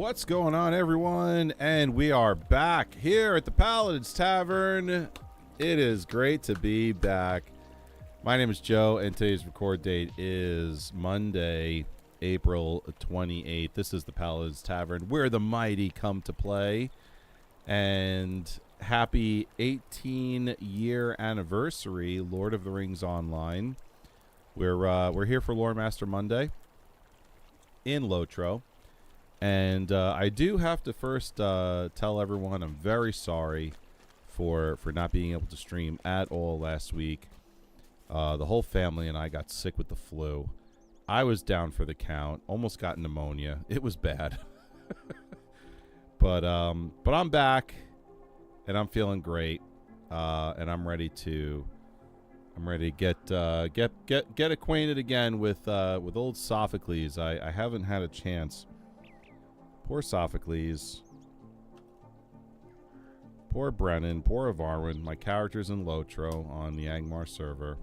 What's going on, everyone? And we are back here at the Paladin's Tavern. It is great to be back. My name is Joe, and today's record date is Monday, April 28th. This is the Paladin's Tavern, where the mighty come to play. And happy 18-year anniversary, Lord of the Rings Online. We're here for Lore Master Monday in Lotro. And I do have to first tell everyone I'm very sorry for not being able to stream at all last week. The whole family and I got sick with the flu. I was down for the count, almost got pneumonia. It was bad. But I'm back, and I'm feeling great, and I'm ready to get acquainted again with old Sophocles. I haven't had a chance. Poor Sophocles. Poor Brennan. Poor Avarwin. My character's in Lotro on the Angmar server.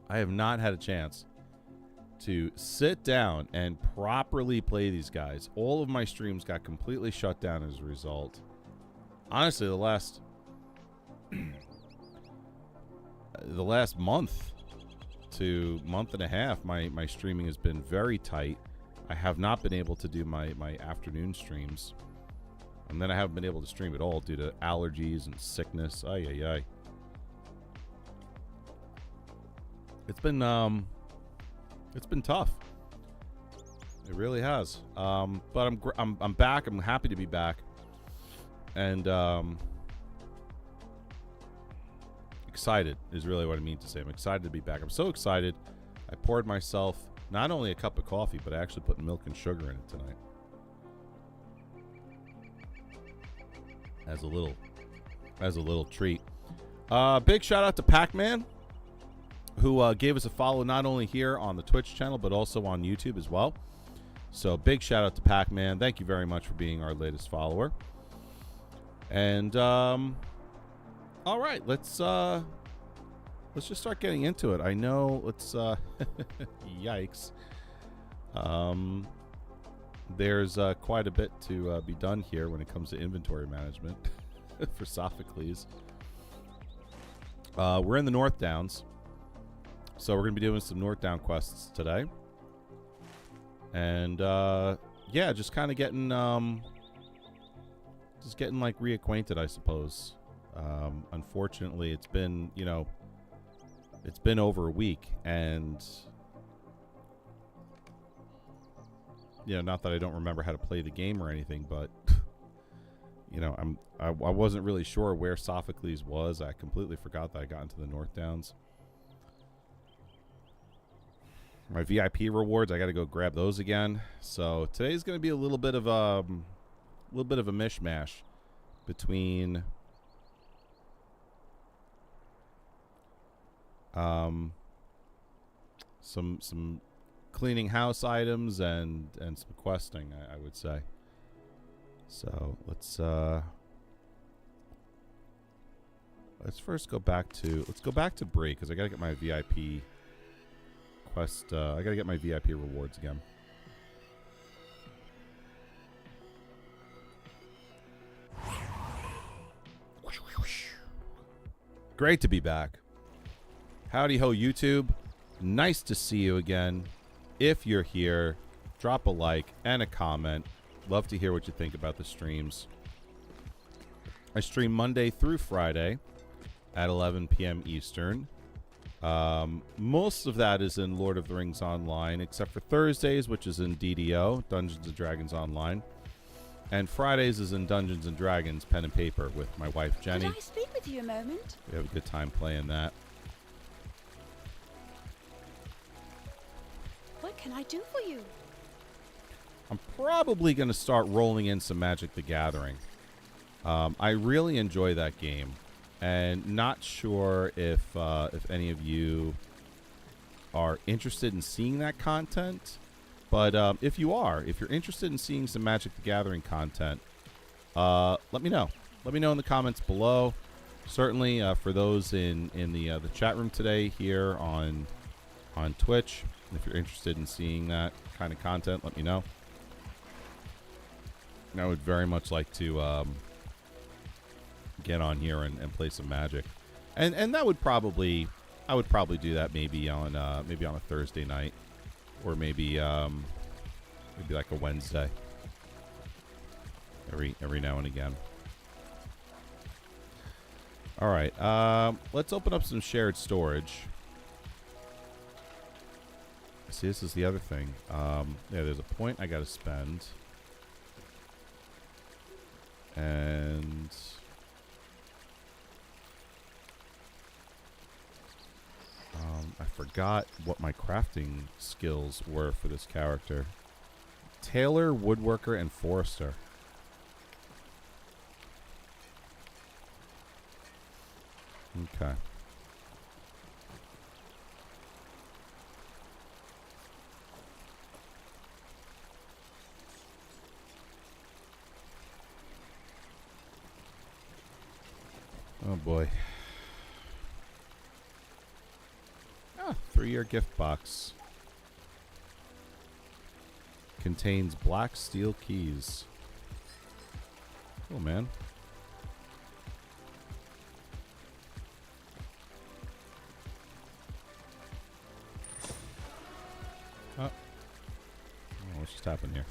I have not had a chance to sit down and properly play these guys. All of my streams got completely shut down as a result. Honestly, the last month to month and a half, my streaming has been very tight. I have not been able to do my afternoon streams. And then I haven't been able to stream at all due to allergies and sickness. Ay, ay, ay. It's been tough. It really has. But I'm back. I'm happy to be back. And excited is really what I mean to say. I'm excited to be back. I'm so excited. I poured myself not only a cup of coffee, but I actually put milk and sugar in it tonight. As a little treat. Big shout out to Pac-Man, who gave us a follow not only here on the Twitch channel, but also on YouTube as well. So big shout out to Pac-Man. Thank you very much for being our latest follower. And all right, let's just start getting into it. I know, let's yikes. There's quite a bit to be done here when it comes to inventory management for Sophocles. We're in the North Downs, so we're going to be doing some North Down quests today. And yeah, just kind of getting like reacquainted, I suppose. Unfortunately, it's been over a week, and not that I don't remember how to play the game or anything, but I wasn't really sure where Sophocles was. I completely forgot that I got into the North Downs. My VIP rewards, I got to go grab those again. So today's going to be a little bit of a mishmash between some cleaning house items and some questing, I would say. So let's first go back to Bree, because I gotta get my VIP quest. I gotta get my VIP rewards again. Great to be back. Howdy ho, YouTube. Nice to see you again. If you're here, drop a like and a comment. Love to hear what you think about the streams. I stream Monday through Friday at 11 p.m. Eastern. Most of that is in Lord of the Rings Online, except for Thursdays, which is in DDO, Dungeons & Dragons Online. And Fridays is in Dungeons & Dragons Pen and Paper with my wife, Jenny. Could I speak with you a moment? We have a good time playing that. What can I do for you? I'm probably going to start rolling in some Magic the Gathering. I really enjoy that game, and not sure if any of you are interested in seeing that content. But if you're interested in seeing some Magic the Gathering content, let me know. Let me know in the comments below. Certainly for those in the chat room today here on Twitch, if you're interested in seeing that kind of content, let me know. I would very much like to get on here and play some Magic, and that would probably I would probably do that maybe on a Thursday night, or maybe like a Wednesday. Every now and again. All right, let's open up some shared storage. See, this is the other thing. Yeah, there's a point I got to spend. And I forgot what my crafting skills were for this character. Tailor, woodworker, and forester. Okay. Oh boy. 3-year gift box. Contains black steel keys. Oh man. Oh, what's just happened here?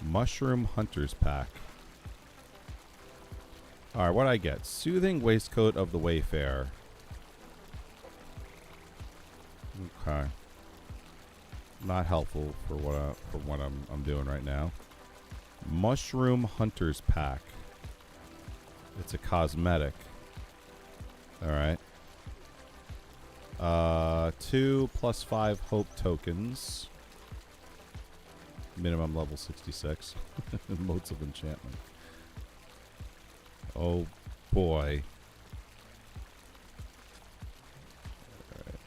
Mushroom Hunter's Pack. Alright, what do I get? Soothing Waistcoat of the Wayfarer. Okay. Not helpful for what I'm doing right now. Mushroom Hunter's Pack. It's a cosmetic. Alright. 2 + 5 hope tokens. Minimum level 66. Motes of enchantment. Oh boy. Alright.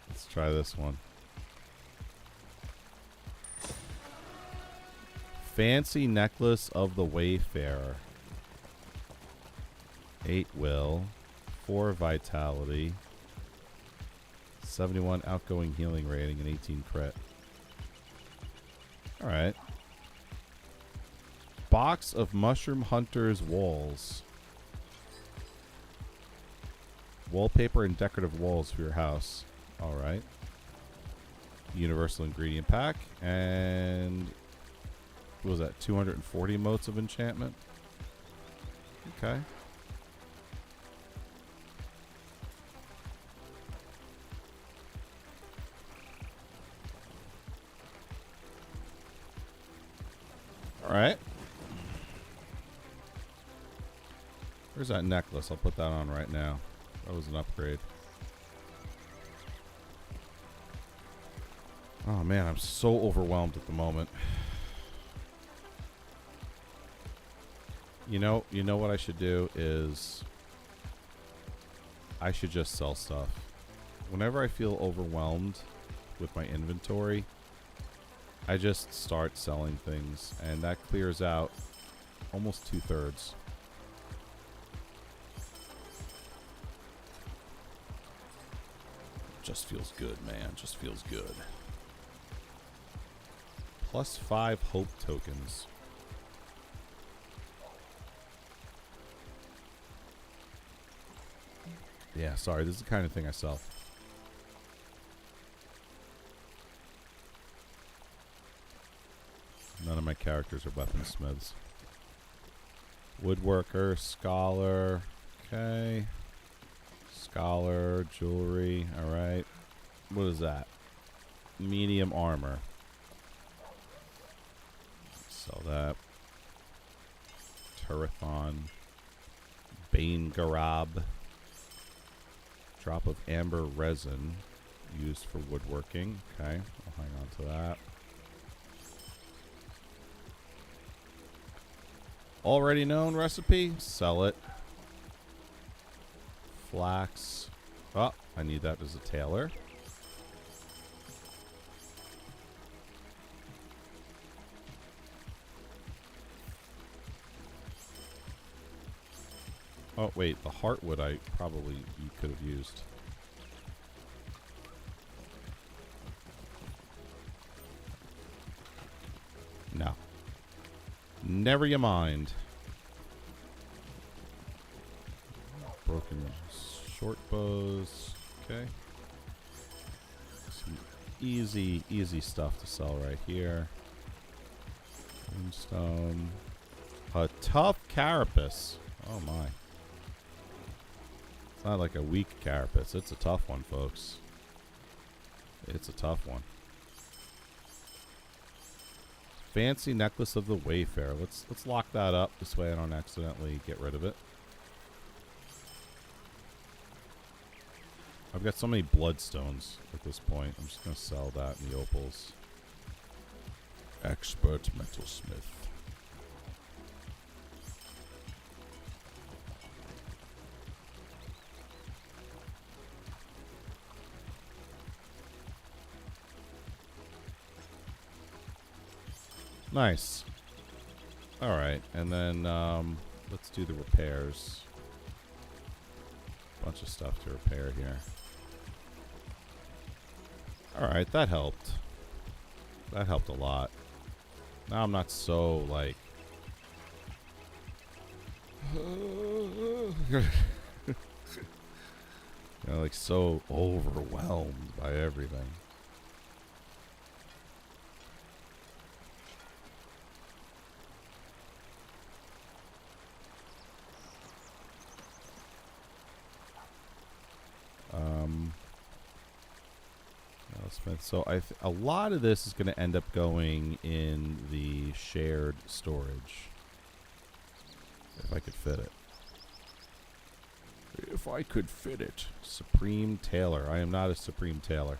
Let's try this one. Fancy Necklace of the Wayfarer. 8 will. 4 vitality. 71 outgoing healing rating and 18 crit. Alright. Box of Mushroom Hunter's walls. Wallpaper and decorative walls for your house. Alright. Universal ingredient pack. And what was that? 240 motes of enchantment. Okay. Alright. Where's that necklace? I'll put that on right now. That was an upgrade. Oh man, I'm so overwhelmed at the moment. You know what I should do is I should just sell stuff. Whenever I feel overwhelmed with my inventory, I just start selling things, and that clears out almost 2/3. Just feels good, man. Just feels good. +5 hope tokens. Yeah, sorry. This is the kind of thing I sell. None of my characters are weaponsmiths. Woodworker, scholar. Okay. Scholar, jewelry. Alright. What is that? Medium armor. Sell that. Turrathon. Bane Garab. Drop of amber resin. Used for woodworking. Okay. I'll hang on to that. Already known recipe. Sell it. Flax. Oh, I need that as a tailor. Oh, wait. The heartwood I probably you could have used. No. Never you mind. Broken short bows. Okay. Some easy stuff to sell right here. Moonstone. A tough carapace. Oh my. It's not like a weak carapace. It's a tough one, folks. It's a tough one. Fancy necklace of the Wayfarer. Let's lock that up. This way I don't accidentally get rid of it. I've got so many bloodstones at this point. I'm just going to sell that in the opals. Expert metalsmith. Nice. All right, and then let's do the repairs. Bunch of stuff to repair here. All right, that helped. That helped a lot. Now I'm not so like like so overwhelmed by everything. So a lot of this is going to end up going in the shared storage. If I could fit it. If I could fit it. Supreme Tailor. I am not a Supreme Tailor.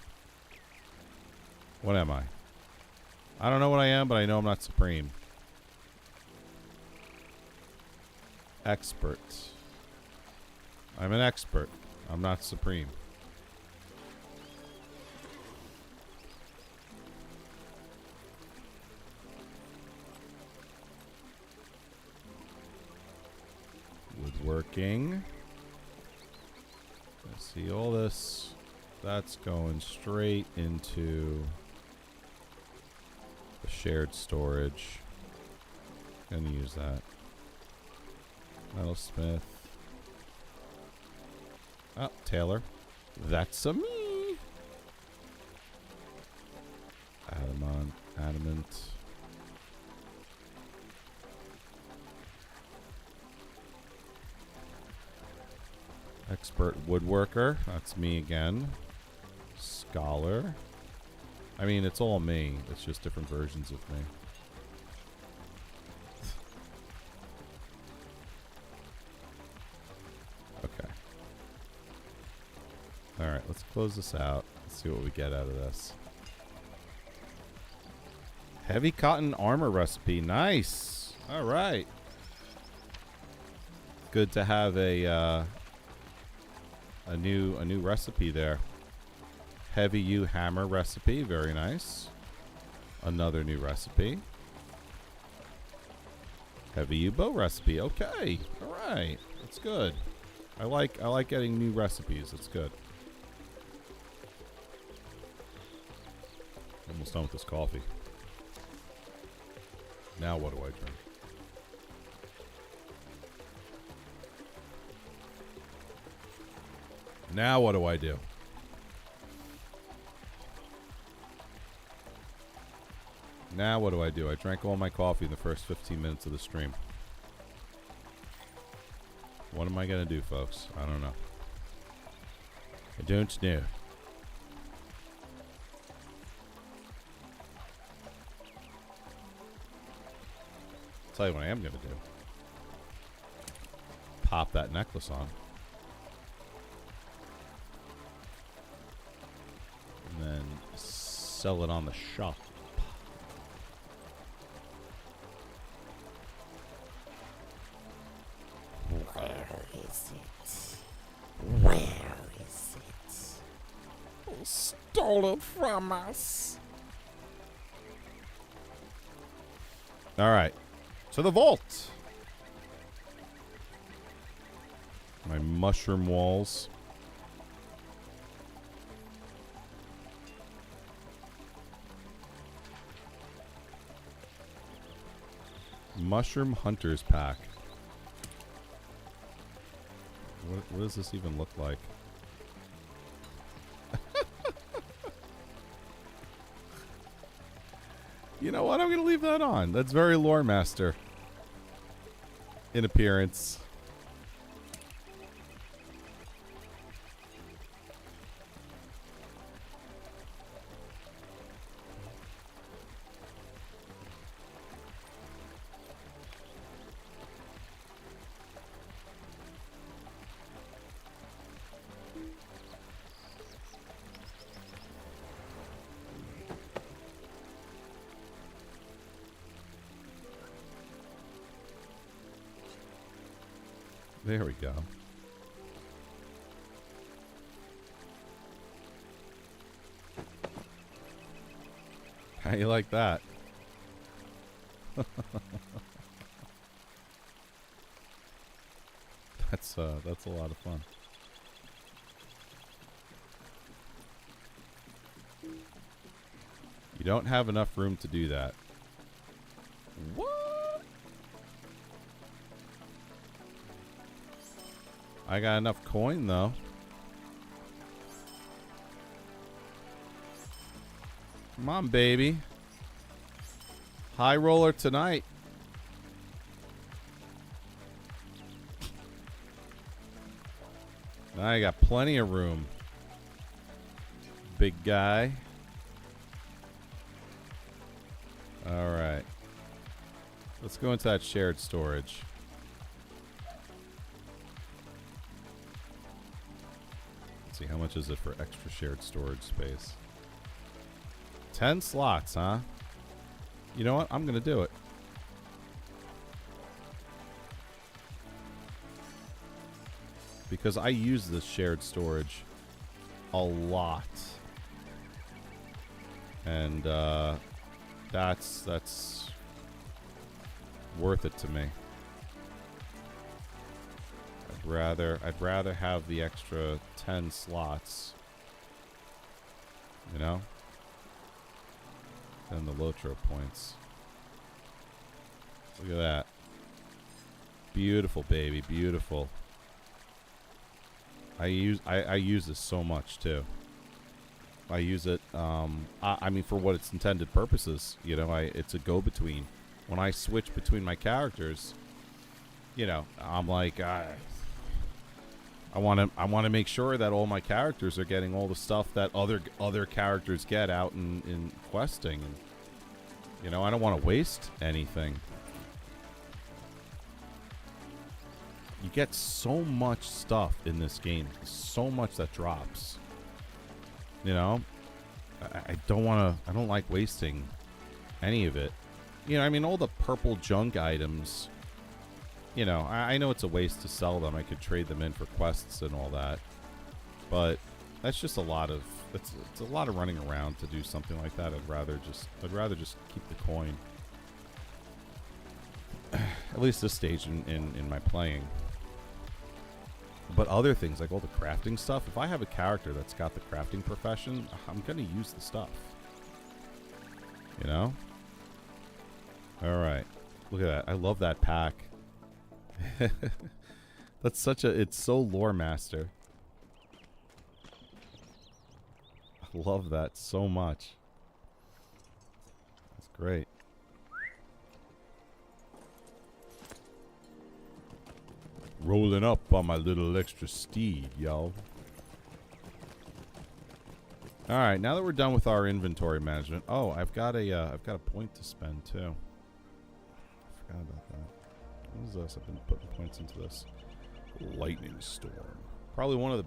What am I? I don't know what I am, but I know I'm not Supreme. Expert. I'm an expert. I'm not Supreme. Woodworking. Let's see all this. That's going straight into the shared storage. Gonna use that. Metalsmith. Oh, Taylor. That's a me. Adamant. Expert woodworker. That's me again. Scholar. I mean, it's all me. It's just different versions of me. Okay. Alright, let's close this out. Let's see what we get out of this. Heavy cotton armor recipe. Nice. Alright. Good to have a new recipe there. Heavy U hammer recipe, very nice. Another new recipe. Heavy U bow recipe. Okay, all right, that's good. I like getting new recipes. That's good. Almost done with this coffee. Now what do I drink? Now what do I do? Now what do I do? I drank all my coffee in the first 15 minutes of the stream. What am I going to do, folks? I don't know. I don't know. I'll tell you what I am going to do. Pop that necklace on. And then sell it on the shop. Where is it? Where is it? He stole it from us. All right. To the vault. My mushroom walls. Mushroom Hunters Pack. What does this even look like? You know what? I'm going to leave that on. That's very Lore Master in appearance. There we go. How you like that? That's a lot of fun. You don't have enough room to do that. What? I got enough coin, though. Come on, baby. High roller tonight. I got plenty of room. Big guy. All right. Let's go into that shared storage. See, how much is it for extra shared storage space? 10 slots, huh? You know what? I'm going to do it. Because I use this shared storage a lot. And that's worth it to me. I'd rather have the extra 10 slots, you know, than the Lotro points. Look at that. Beautiful, baby, beautiful. I use this so much too. I use it I mean for what its intended purposes, you know, it's a go-between. When I switch between my characters, you know, I'm like I want to make sure that all my characters are getting all the stuff that other characters get out in questing, and you know, I don't want to waste anything. You get so much stuff in this game, so much that drops. You know, I don't like wasting any of it. You know, I mean, all the purple junk items. You know, I know it's a waste to sell them. I could trade them in for quests and all that, but that's just a lot of it's a lot of running around to do something like that. I'd rather just keep the coin. At least this stage in my playing. But other things like all the crafting stuff, if I have a character that's got the crafting profession, I'm gonna use the stuff. You know? All right, look at that. I love that pack. That's such a, it's so Lore Master. I love that so much. That's great. Rolling up on my little extra steed, y'all. All right, now that we're done with our inventory management. Oh, I've got a point to spend too. I forgot about that. What is this? I've been putting points into this. Lightning Storm. Probably one of the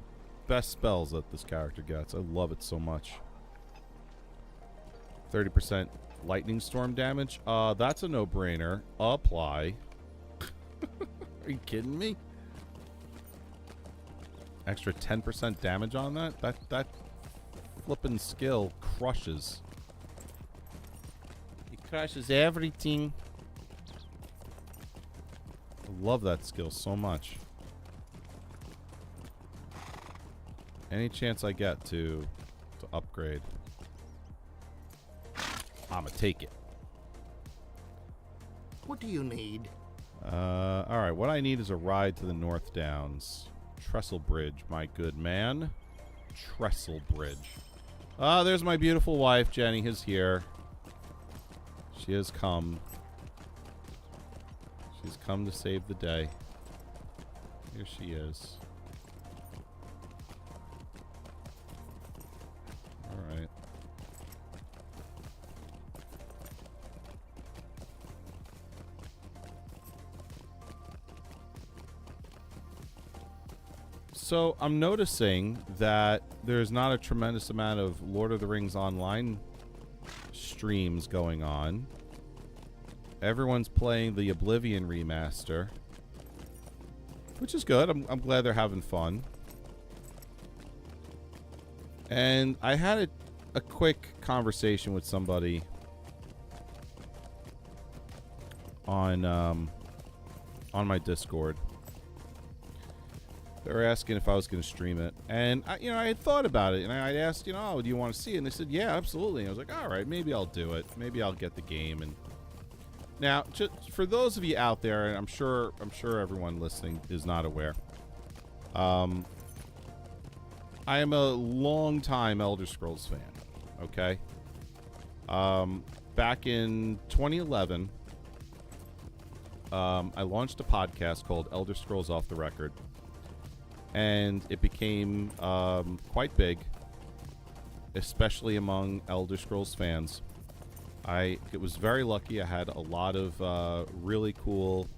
best spells that this character gets. I love it so much. 30% Lightning Storm damage. That's a no-brainer. Apply. Are you kidding me? Extra 10% damage on that? That flippin' skill crushes. It crushes everything. I love that skill so much. Any chance I get to upgrade, I'ma take it. What do you need? All right. What I need is a ride to the North Downs. Trestle Bridge, my good man. Trestle Bridge. There's my beautiful wife. Jenny is here. She has come. She's come to save the day. Here she is. All right. So I'm noticing that there's not a tremendous amount of Lord of the Rings online streams going on. Everyone's playing the Oblivion remaster, which is good. I'm glad they're having fun. And I had a quick conversation with somebody on my Discord. They were asking if I was going to stream it, and I had thought about it, and I asked, oh, do you want to see it? And they said, yeah, absolutely. And I was like, all right, maybe I'll do it. Maybe I'll get the game. And now, just for those of you out there, and I'm sure everyone listening is not aware, I am a long-time Elder Scrolls fan. Okay, back in 2011, I launched a podcast called Elder Scrolls Off the Record. And it became quite big, especially among Elder Scrolls fans. I was very lucky. I had a lot of really cool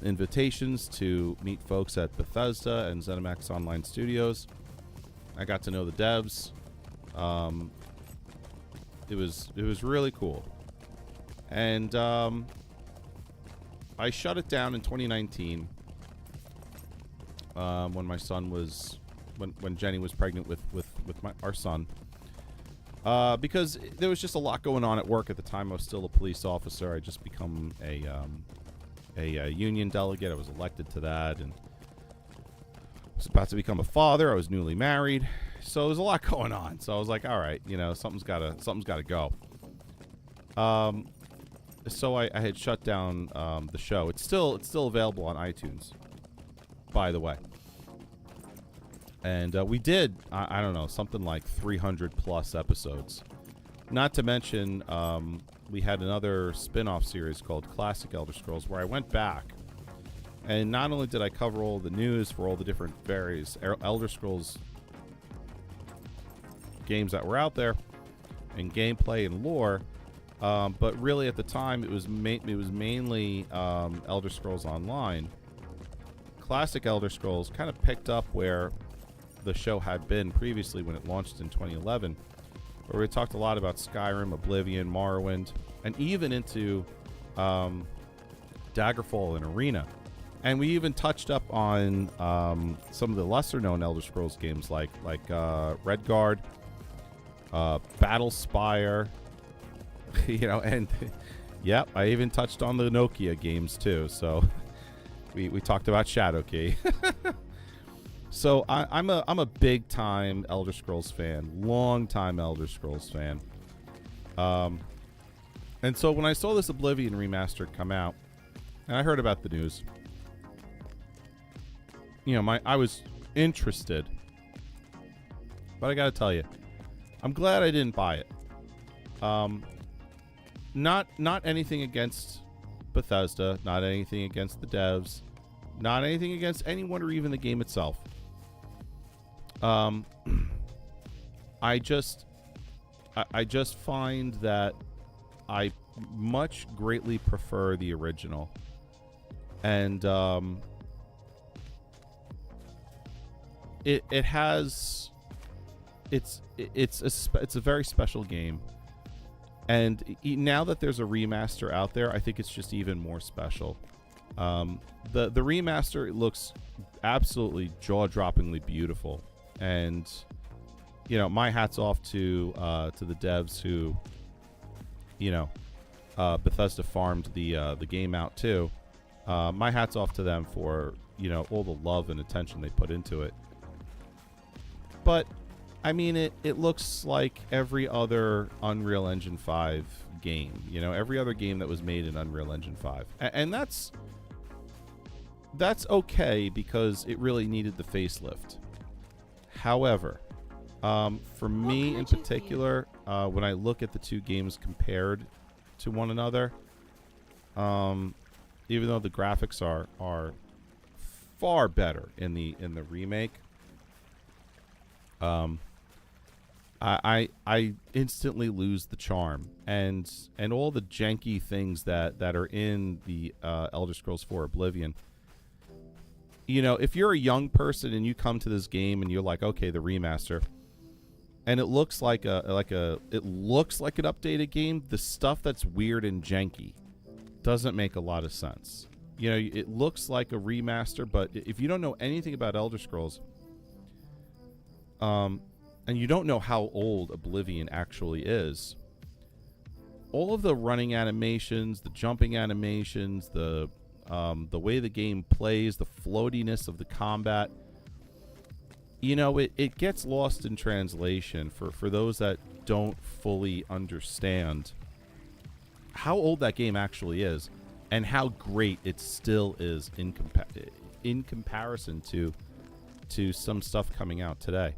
invitations to meet folks at Bethesda and ZeniMax Online Studios. I got to know the devs. It was really cool. And I shut it down in 2019. When my son was, when Jenny was pregnant with our son, because there was just a lot going on at work at the time. I was still a police officer. I just become a union delegate. I was elected to that, and I was about to become a father. I was newly married, so there was a lot going on. So I was like, all right, something's gotta go. So I had shut down the show. It's still available on iTunes, by the way. And we did, I don't know, something like 300 plus episodes. Not to mention, we had another spin-off series called Classic Elder Scrolls, where I went back. And not only did I cover all the news for all the different various Elder Scrolls games that were out there, and gameplay and lore, but really at the time it was mainly Elder Scrolls Online. Classic Elder Scrolls kind of picked up where the show had been previously when it launched in 2011, where we talked a lot about Skyrim, Oblivion, Morrowind, and even into Daggerfall and Arena. And we even touched up on some of the lesser-known Elder Scrolls games like Redguard, Battlespire, and yep, I even touched on the Nokia games too. So we talked about Shadowkey. So I'm a big time Elder Scrolls fan, long time Elder Scrolls fan. And so when I saw this Oblivion remaster come out, and I heard about the news, I was interested. But I gotta tell you, I'm glad I didn't buy it. Not anything against Bethesda, not anything against the devs, not anything against anyone or even the game itself. I just find that I much greatly prefer the original, and it has it's a very special game, and now that there's a remaster out there, I think it's just even more special. The remaster, it looks absolutely jaw-droppingly beautiful, and my hat's off to the devs who Bethesda farmed the game out too. My hat's off to them for all the love and attention they put into it. but I mean, it looks like every other Unreal Engine 5 game. You know, every other game that was made in Unreal Engine 5, and that's okay because it really needed the facelift. However, for me in particular, when I look at the two games compared to one another, even though the graphics are far better in the remake, I instantly lose the charm and all the janky things that are in the Elder Scrolls 4 Oblivion. You know, if you're a young person and you come to this game and you're like, okay, the remaster, and it looks like an updated game, the stuff that's weird and janky doesn't make a lot of sense. You know, it looks like a remaster, but if you don't know anything about Elder Scrolls, and you don't know how old Oblivion actually is, all of the running animations, the jumping animations, the way the game plays, the floatiness of the combat, you know, it gets lost in translation for those that don't fully understand how old that game actually is and how great it still is in comparison to some stuff coming out today.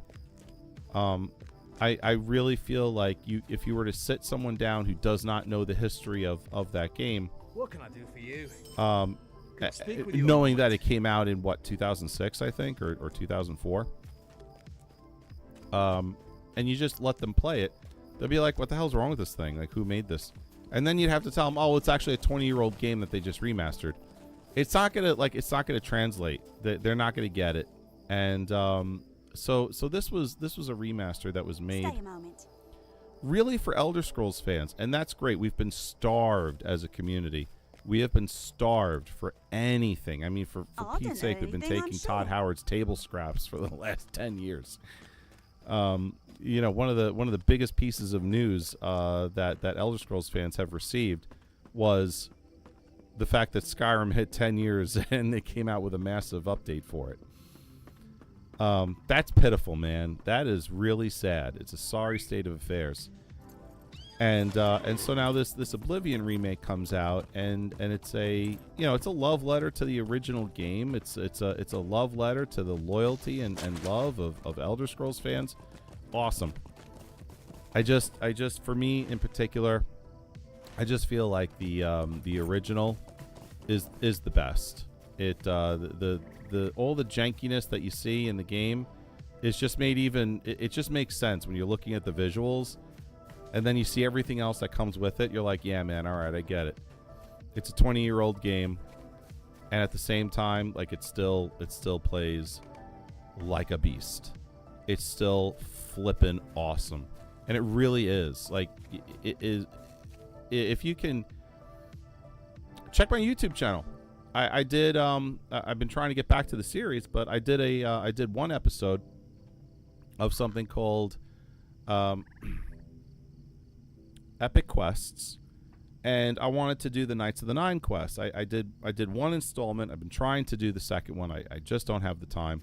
I really feel like if you were to sit someone down who does not know the history of that game, what can I do for you? Knowing that it came out in 2006, I think, or 2004, and you just let them play it, they'll be like, "What the hell's wrong with this thing? Like, who made this?" And then you'd have to tell them, "Oh, it's actually a 20-year-old game that they just remastered." It's not gonna translate. They're not gonna get it, and so this was a remaster that was made Stay a moment. really for Elder Scrolls fans, and that's great. We've been starved as a community. We have been starved for anything. I mean, for Pete's sake, we've been taking Todd Howard's table scraps for the last 10 years. You know, one of the biggest pieces of news that Elder Scrolls fans have received was the fact that Skyrim hit 10 years and they came out with a massive update for it. That's pitiful, man. That is really sad. It's a sorry state of affairs. And so now this Oblivion remake comes out, and it's a love letter to the original game. It's a love letter to the loyalty and love of Elder Scrolls fans. Awesome. I just for me in particular, I just feel like the original is the best. It the all the jankiness that you see in the game is just made even. It just makes sense when you're looking at the visuals. And then you see everything else that comes with it. You're like, yeah, man, all right, I get it. It's a 20-year-old game, and at the same time, like it still plays like a beast. It's still flippin' awesome, and it really is. Like it is. If you can check my YouTube channel, I did. I've been trying to get back to the series, but I did one episode of something called Epic Quests, and I wanted to do the Knights of the Nine quest. I did one installment. I've been trying to do the second one. I just don't have the time.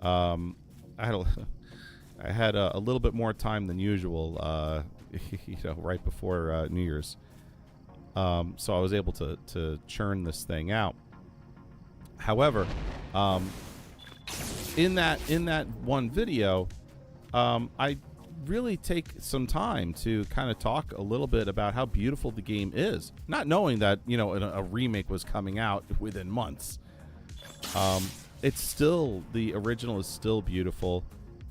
I had a little bit more time than usual, you know, right before New Year's. So I was able to churn this thing out. However, in that one video, I really take some time to kind of talk a little bit about how beautiful the game is, not knowing that, you know, a remake was coming out within months. It's still, the original is still beautiful.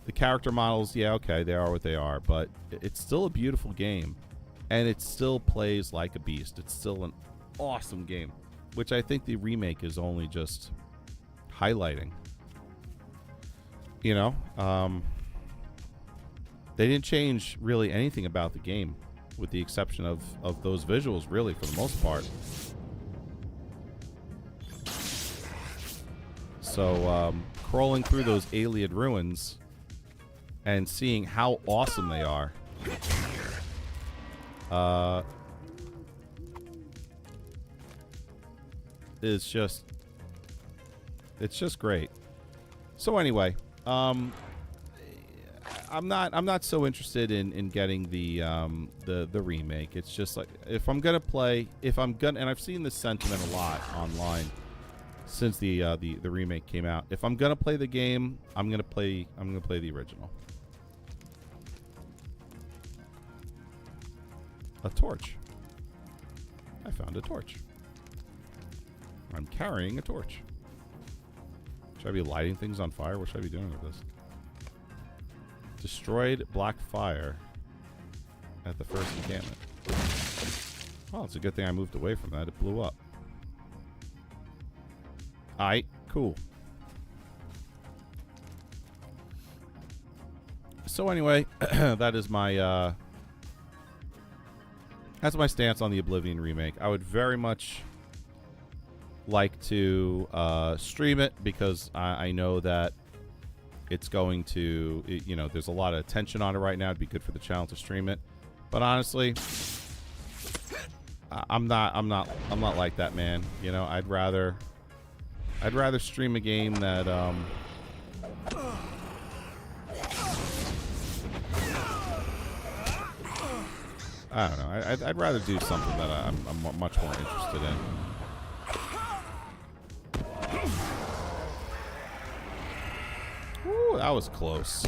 The character models, yeah, okay, they are what they are, but it's still a beautiful game, and it still plays like a beast. It's still an awesome game, which I think the remake is only just highlighting. You know, they didn't change really anything about the game, with the exception of those visuals, really, for the most part. So, crawling through those Iliad ruins and seeing how awesome they are, it's just great. So anyway, I'm not so interested in getting the remake. It's just like if I'm gonna play, and I've seen this sentiment a lot online since the remake came out. If I'm gonna play the game, I'm gonna play the original. A torch. I found a torch. I'm carrying a torch. Should I be lighting things on fire? What should I be doing with this? Destroyed black fire at the first encampment. Oh, it's a good thing I moved away from that. It blew up. Aight, cool. So anyway, that is my that's my stance on the Oblivion remake. I would very much like to stream it because I know that it's going to, you know, there's a lot of attention on it right now. It'd be good for the channel to stream it. But honestly, I'm not like that, man. You know, I'd rather stream a game that I don't know. I'd rather do something that I'm much more interested in. Ooh, that was close.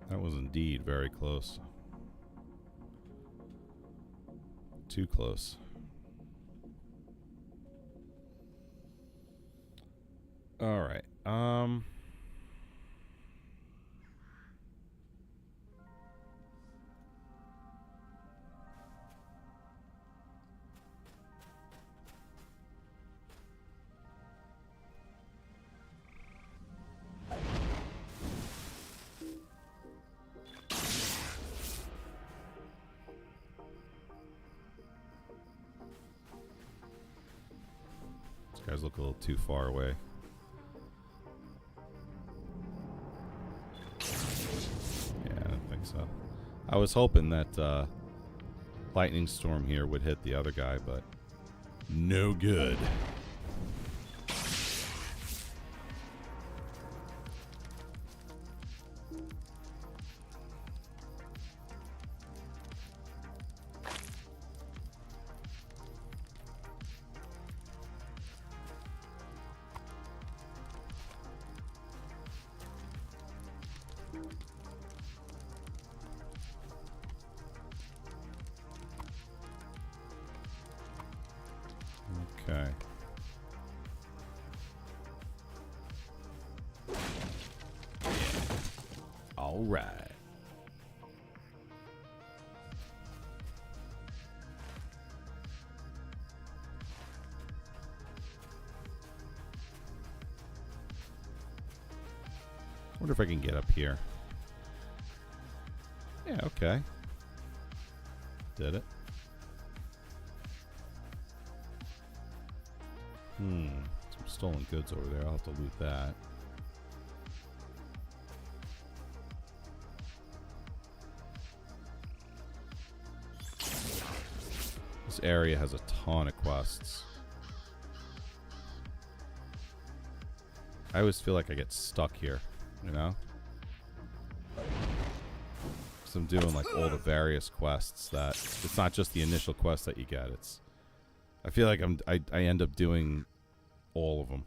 That was indeed very close. Too close. All right. These guys look a little too far away. So I was hoping that lightning storm here would hit the other guy, but no good. Okay. All right. Wonder if I can get up here. Yeah, okay. Did it. Some stolen goods over there. I'll have to loot that. This area has a ton of quests. I always feel like I get stuck here, you know? Because I'm doing like all the various quests that... It's not just the initial quest that you get. It's... I feel like I end up doing all of them.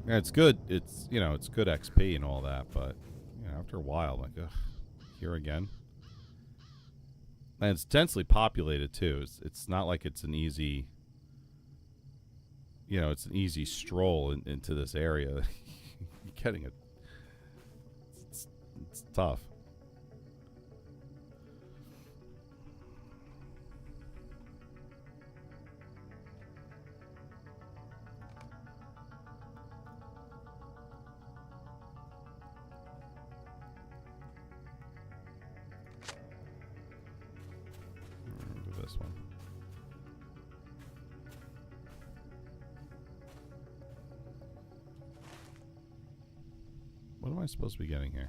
Yeah, it's good. It's, you know, it's good XP and all that, but you know, after a while, I'm like, ugh, here again. And it's densely populated too. It's not like it's an easy, you know, it's an easy stroll into this area. You're getting it. It's tough. This one. What am I supposed to be getting here?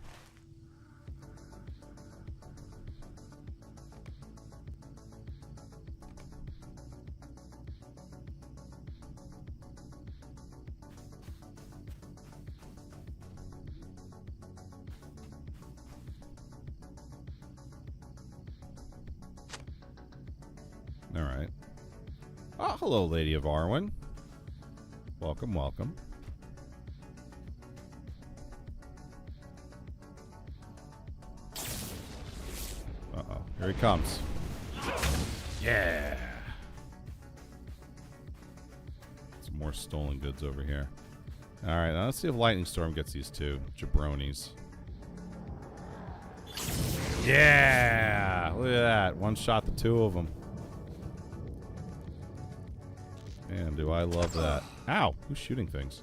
All right. Oh, hello, Lady of Arwen. Welcome, welcome. Uh-oh. Here he comes. Yeah. Some more stolen goods over here. All right, now let's see if Lightning Storm gets these two jabronis. Yeah. Look at that. One shot the two of them. Man, do I love that. Ow! Who's shooting things?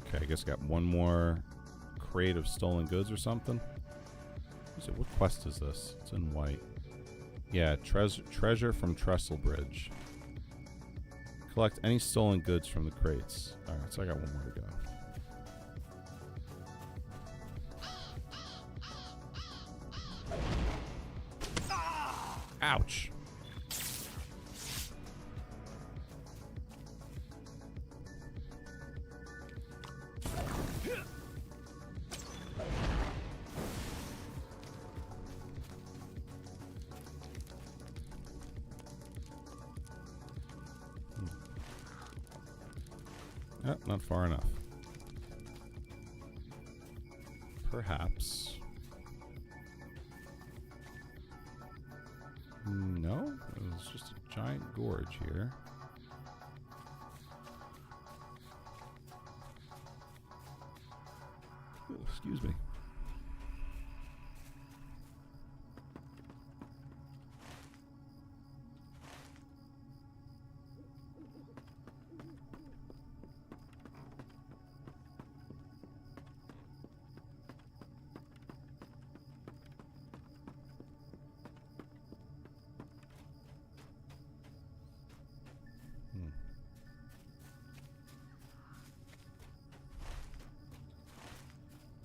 Okay, I guess got one more crate of stolen goods or something. What quest is this? It's in white. Yeah, treasure from Trestle Bridge. Collect any stolen goods from the crates. Alright, so I got one more to go. Ouch. Not far enough. Perhaps. No, it's just a giant gorge here. Ooh, excuse me.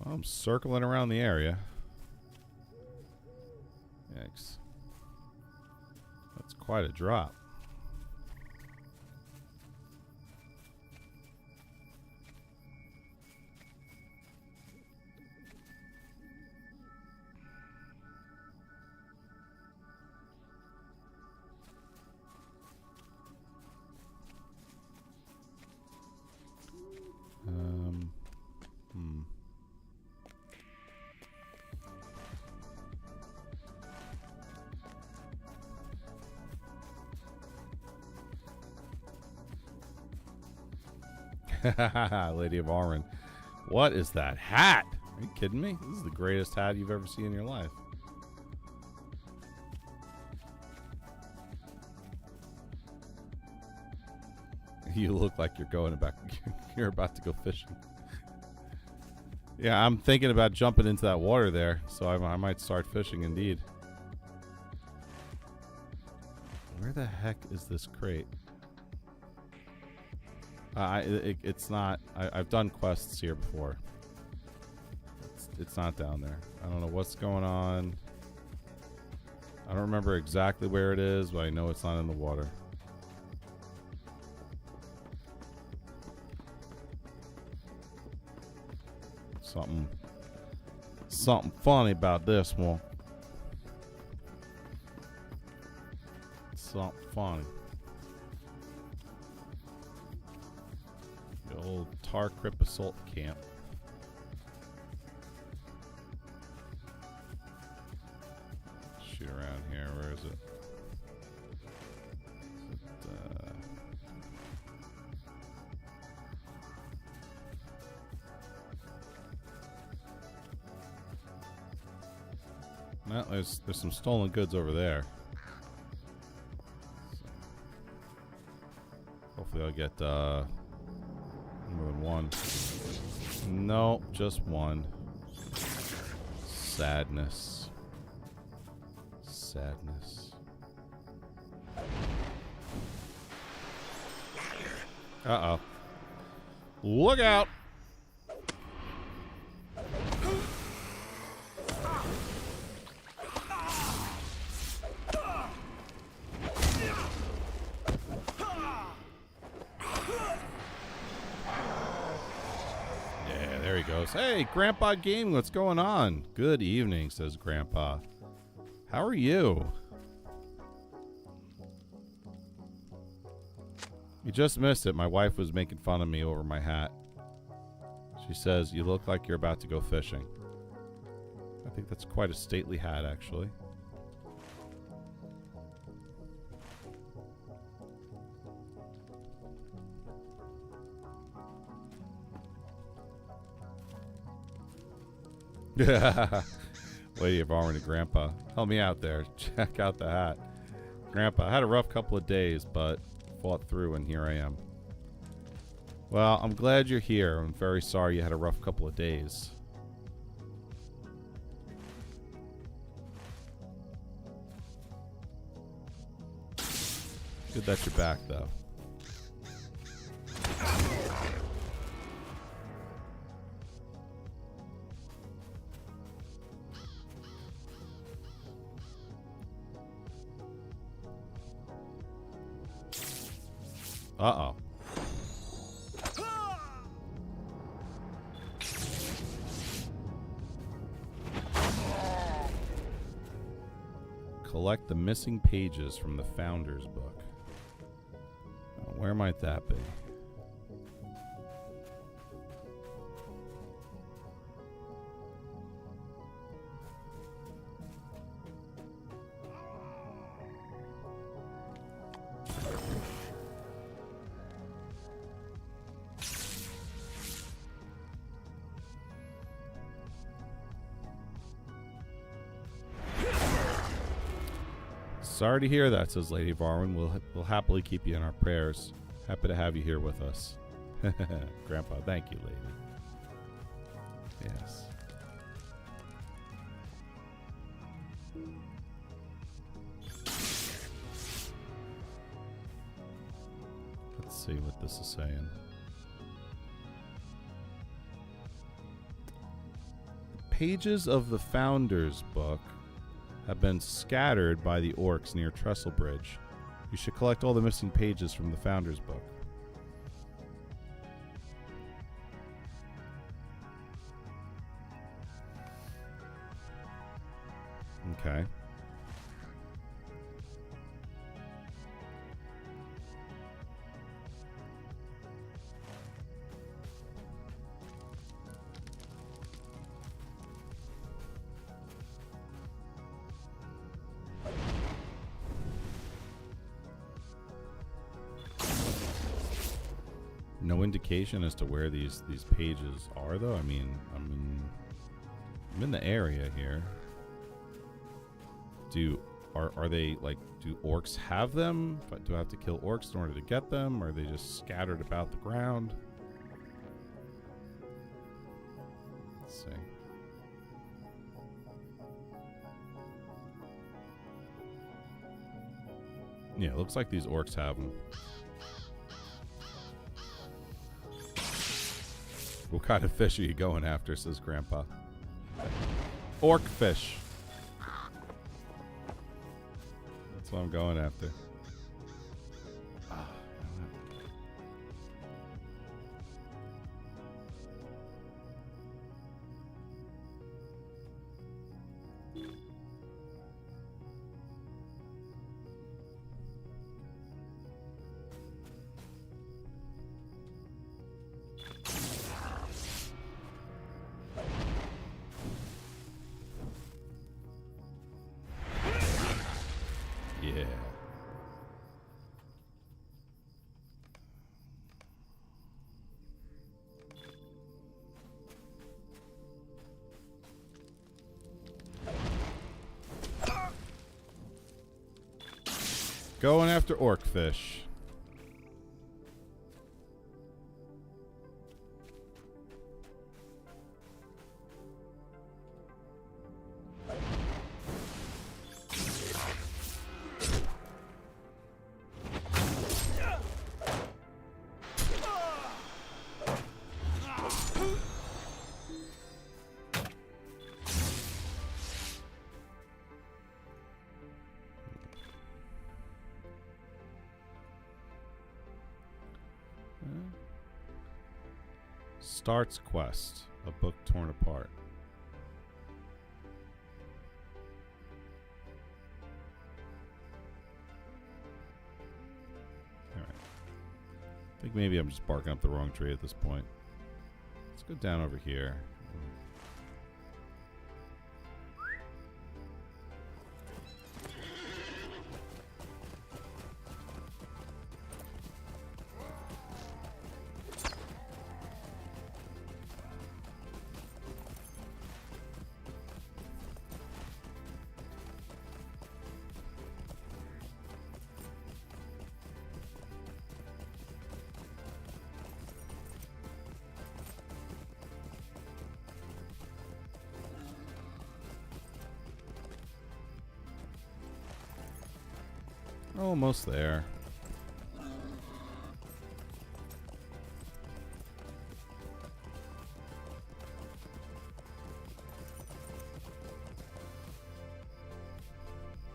Well, I'm circling around the area. Yikes. That's quite a drop. Lady of Arwen. What is that hat? Are you kidding me? This is the greatest hat you've ever seen in your life. You look like you're going back. You're about to go fishing. Yeah, I'm thinking about jumping into that water there, so I might start fishing indeed. Where the heck is this crate? It's not. I've done quests here before. It's not down there. I don't know what's going on. I don't remember exactly where it is, but I know it's not in the water. Something funny about this one. Something funny. The old Tar Crypt Assault Camp. Shoot around here. Where is it? Well, there's some stolen goods over there. So hopefully I'll get more than one. No, just one. Sadness. Sadness. Uh-oh. Look out! Yeah, there he goes. Hey, Grandpa Gaming, what's going on? Good evening, says Grandpa. How are you? You just missed it. My wife was making fun of me over my hat. She says, you look like you're about to go fishing. I think that's quite a stately hat, actually. Lady of Arwen to Grandpa. Help me out there. Check out the hat. Grandpa, I had a rough couple of days, but fought through, and here I am. Well, I'm glad you're here. I'm very sorry you had a rough couple of days. Good that you're back, though. Uh-oh. Collect the missing pages from the Founder's Book. Where might that be? Sorry to hear that, says Lady Varwin. We'll happily keep you in our prayers. Happy to have you here with us. Grandpa, thank you, lady. Yes. Let's see what this is saying. Pages of the Founder's Book have been scattered by the orcs near Trestle Bridge. You should collect all the missing pages from the Founder's Book. Okay. No indication as to where these pages are, though. I mean, I'm in the area here. Are they like? Do orcs have them? Do I have to kill orcs in order to get them? Or are they just scattered about the ground? Let's see. Yeah, it looks like these orcs have them. What kind of fish are you going after, says Grandpa. Orc fish. That's what I'm going after. Yeah. Going after orc fish. Starts quest. A book torn apart. Alright. I think maybe I'm just barking up the wrong tree at this point. Let's go down over here. Almost there.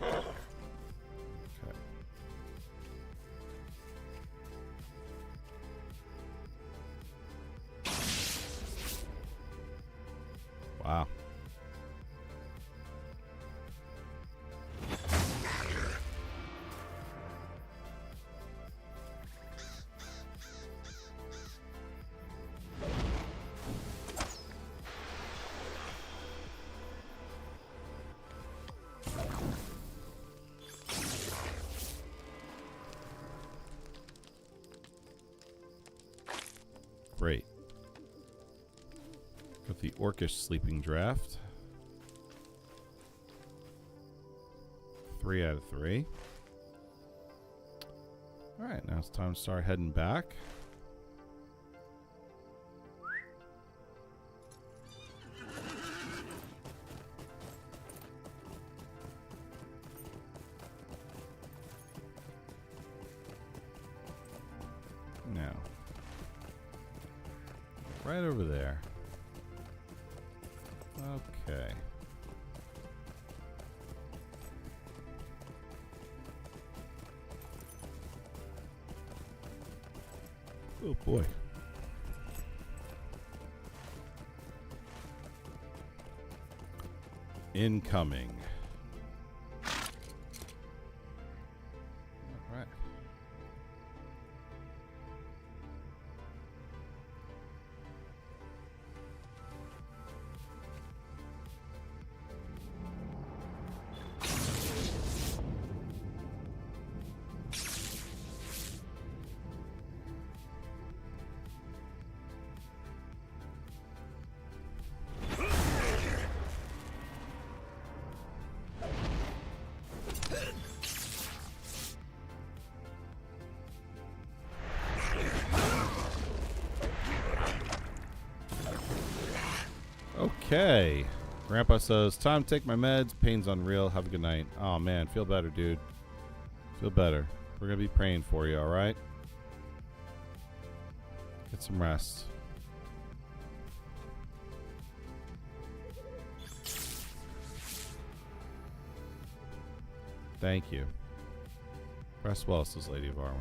Okay. Wow. Great. Got the orcish sleeping draft. 3 out of 3. Alright, now it's time to start heading back. Now. Right over there. Okay. Oh boy. Incoming. All right. Okay. Grandpa says, time to take my meds. Pain's unreal. Have a good night. Oh, man. Feel better, dude. Feel better. We're going to be praying for you, all right? Get some rest. Thank you. Rest well, says Lady of Arwen.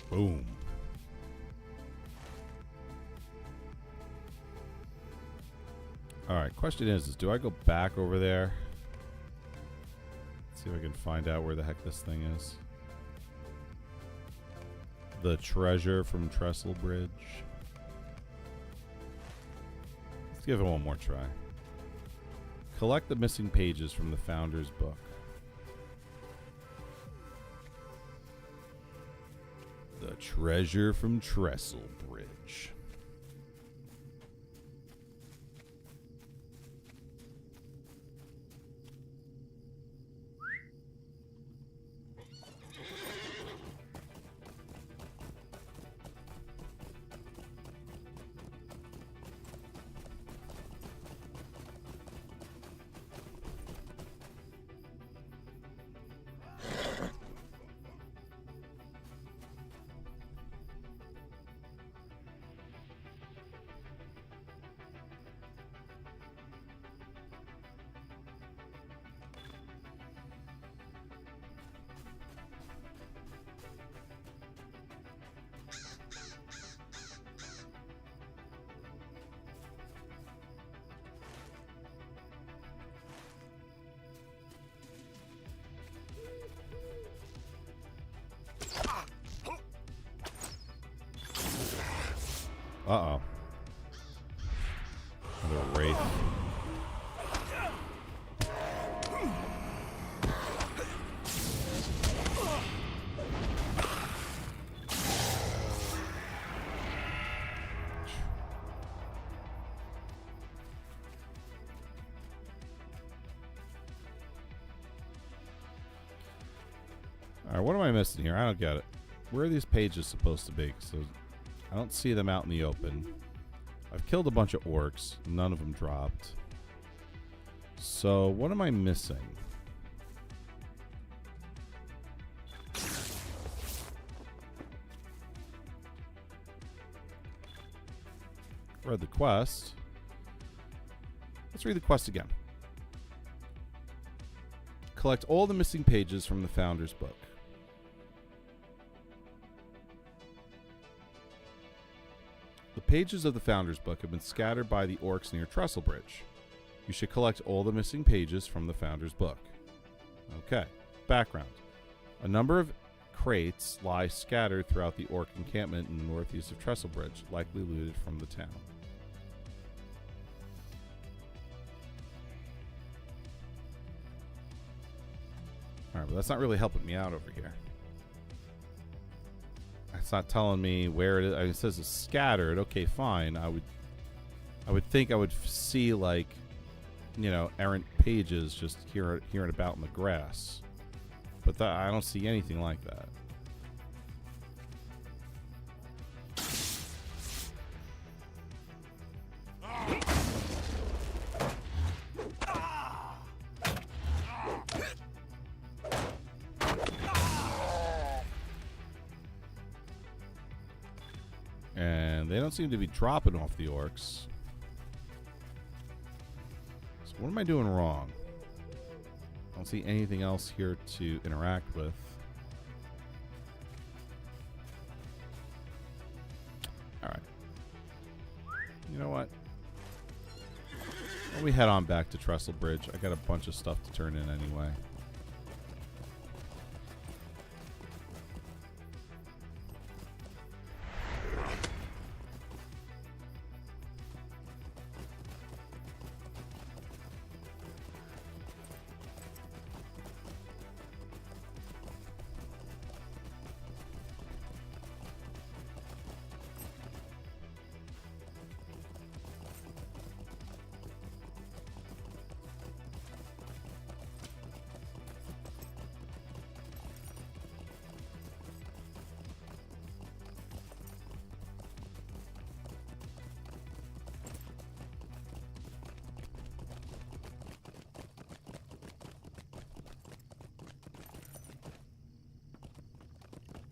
Boom. Alright, question is do I go back over there? Let's see if I can find out where the heck this thing is. The treasure from Trestle Bridge. Let's give it one more try. Collect the missing pages from the Founder's book. The treasure from Trestle Bridge. Uh-oh. Another wraith. Alright, what am I missing here? I don't get it. Where are these pages supposed to be? So I don't see them out in the open. I've killed a bunch of orcs. None of them dropped. So what am I missing? Read the quest. Let's read the quest again. Collect all the missing pages from the Founder's Book. The pages of the Founder's Book have been scattered by the orcs near Trestlebridge. You should collect all the missing pages from the Founder's Book. Okay. Background. A number of crates lie scattered throughout the orc encampment in the northeast of Trestlebridge, likely looted from the town. Alright, but that's not really helping me out over here. It's not telling me where it is. I mean, it says it's scattered. Okay, fine. I would think I would see, like, you know, errant pages just here and about in the grass. But I don't see anything like that. And they don't seem to be dropping off the orcs. So what am I doing wrong? I don't see anything else here to interact with. Alright. You know what? Well, we head on back to Trestlebridge. I got a bunch of stuff to turn in anyway.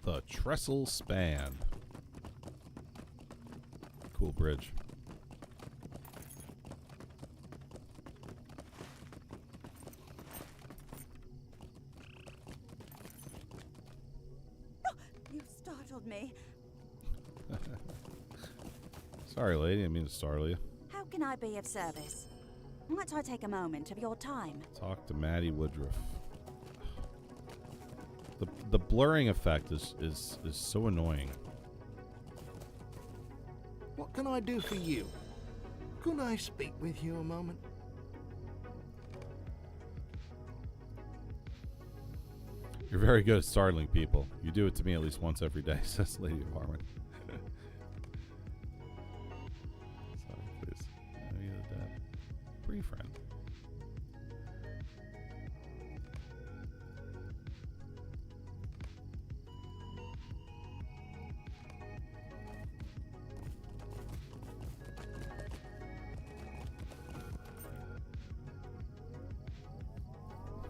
The Trestle Span. Cool bridge. You startled me. Sorry, lady. I didn't mean to startle you. How can I be of service? Might I take a moment of your time? Talk to Maddie Woodruff. The blurring effect is so annoying. What can I do for you? Could I speak with you a moment? You're very good at startling people. You do it to me at least once every day, says Lady of Harmon. Sorry, please. No, you're dead. Free friend.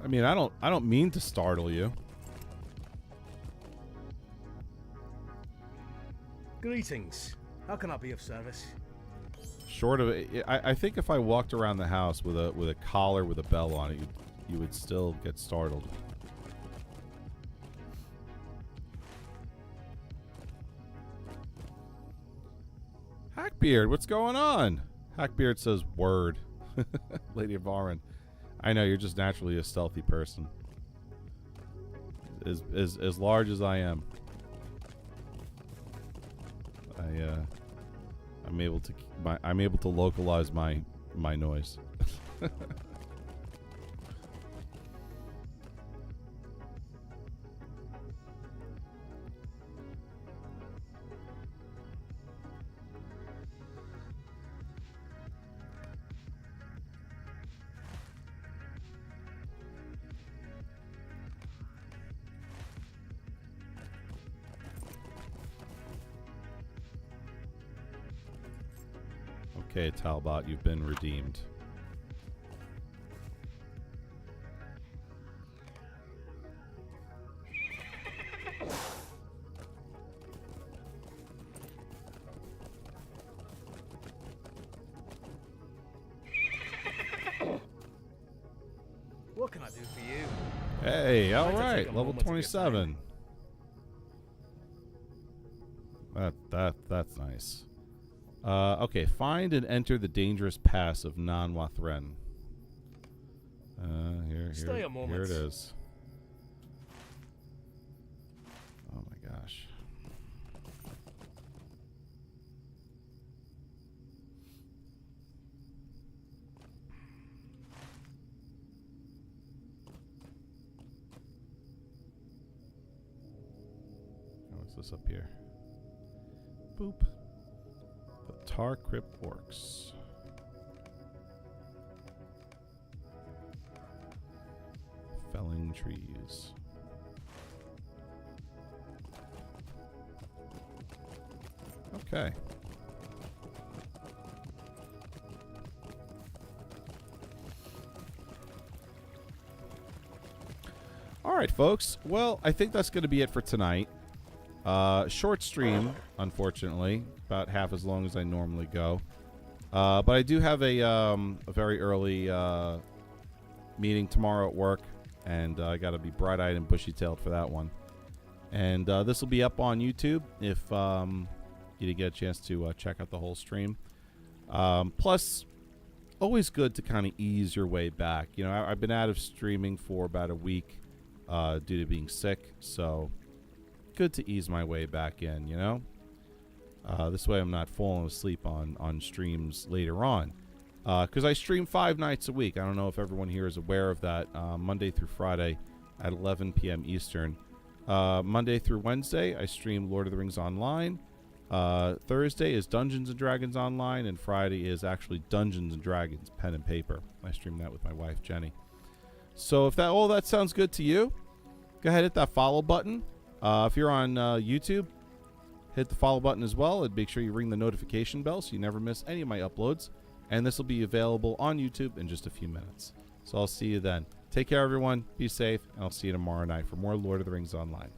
I mean, I don't mean to startle you. Greetings. How can I be of service? Short of I think if I walked around the house with a collar with a bell on it, you would still get startled. Hackbeard, what's going on? Hackbeard says word. Lady of Varren. I know you're just naturally a stealthy person. As large as I am. I'm able to localize my noise. Okay, Talbot, you've been redeemed. What can I do for you? Hey, all Might right, take a level moment to get 27. That's nice. Okay, find and enter the dangerous pass of Non-Wathren. Stay a moment. Here it is. Oh my gosh. What's this up here? Boop. The Tar Crypt Orcs. Felling trees. Okay. All right, folks. Well, I think that's going to be it for tonight. Short stream, unfortunately, about half as long as I normally go. But I do have a very early meeting tomorrow at work, and I got to be bright-eyed and bushy-tailed for that one. And this will be up on YouTube if you didn't get a chance to check out the whole stream. Plus, always good to kind of ease your way back. You know, I've been out of streaming for about a week due to being sick, so good to ease my way back in, you know? This way I'm not falling asleep on streams later on. Because I stream 5 nights a week. I don't know if everyone here is aware of that. Monday through Friday at 11 p.m. Eastern. Monday through Wednesday, I stream Lord of the Rings Online. Thursday is Dungeons & Dragons Online. And Friday is actually Dungeons & Dragons Pen and Paper. I stream that with my wife, Jenny. So if all that sounds good to you, go ahead and hit that follow button. If you're on YouTube, hit the follow button as well, and make sure you ring the notification bell so you never miss any of my uploads. And this will be available on YouTube in just a few minutes. So I'll see you then. Take care, everyone. Be safe, and I'll see you tomorrow night for more Lord of the Rings Online.